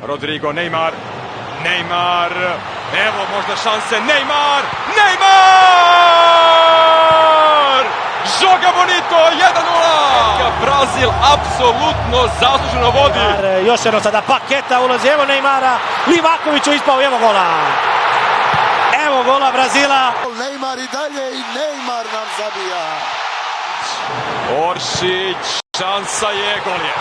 Rodrigo, Neymar, evo možda šanse, Neymar, Joga bonito, 1:0. Brazil apsolutno zasluženo vodi. Još jedno sada Paketa ulazi, evo Neymara, Livaković je ispao, evo gola. Evo gola Brazila. Neymar i dalje i Neymar nam zabija. Oršić, šansa je, gol je.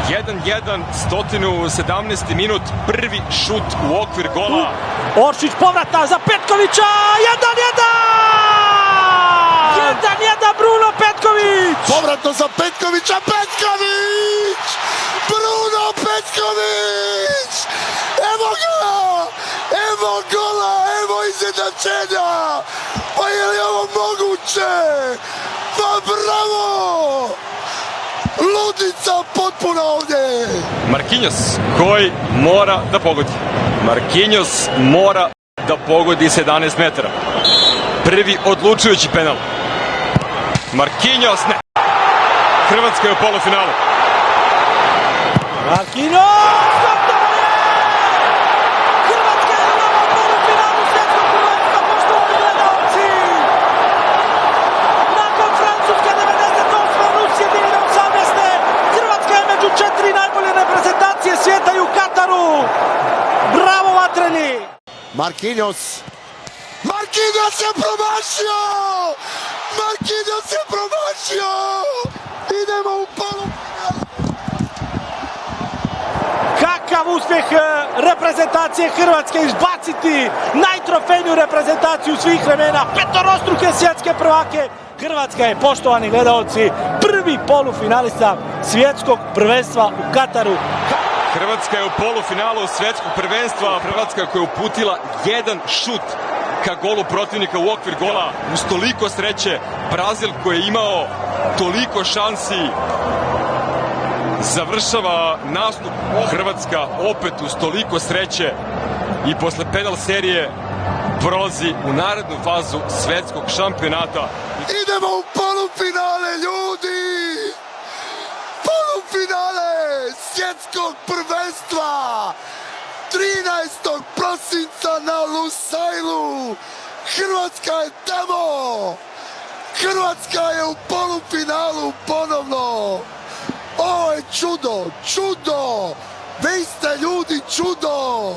1:1, 117. minut, prvi šut u okvir gola. Oršić povratna za Petkovića, 1:1 Bruno Petković. Povratno za Petkovića, Bruno Petković. Evo ga, evo gola, evo izjednačenja. Pa je li ovo moguće? Pa bravo! Ludica potpuno ovdje. Marquinhos koji mora da pogodi. Marquinhos mora da pogodi 17 metara. Prvi odlučujući penal. Marquinhos ne. Hrvatska je u polufinalu. Marquinhos! Hrvatska je u novom polufinalu svjetskog prvenstva, poštovani gledalci! Nakon Francuske 98. Rusije 2018. Hrvatska je među 4 najbolje reprezentacije svijeta i u Kataru. Bravo vatreni! Marquinhos je promašio! Marquinhos je promašio! Idemo u polufinalu! Kakav uspjeh reprezentacije Hrvatske, izbaciti najtrofejniju reprezentaciju svih vremena, petorostruke svjetske prvake. Hrvatska je, poštovani gledalci, prvi polufinalista svjetskog prvenstva u Kataru. Hrvatska je u polufinalu svjetskog prvenstva. Hrvatska koja je uputila jedan šut ka golu protivnika u okvir gola. Uz toliko sreće, Brazil koji je imao toliko šansi završava nastup. Hrvatska opet uz toliko sreće i posle penal serije prolazi u narednu fazu svjetskog šampionata. Idemo u polufinale, ljudi! Polufinale svjetskog prvenstva! 13. prosinca na Lusailu! Hrvatska je tamo! Hrvatska je u polufinalu ponovno! Ovo je čudo! Vi ste ljudi čudo!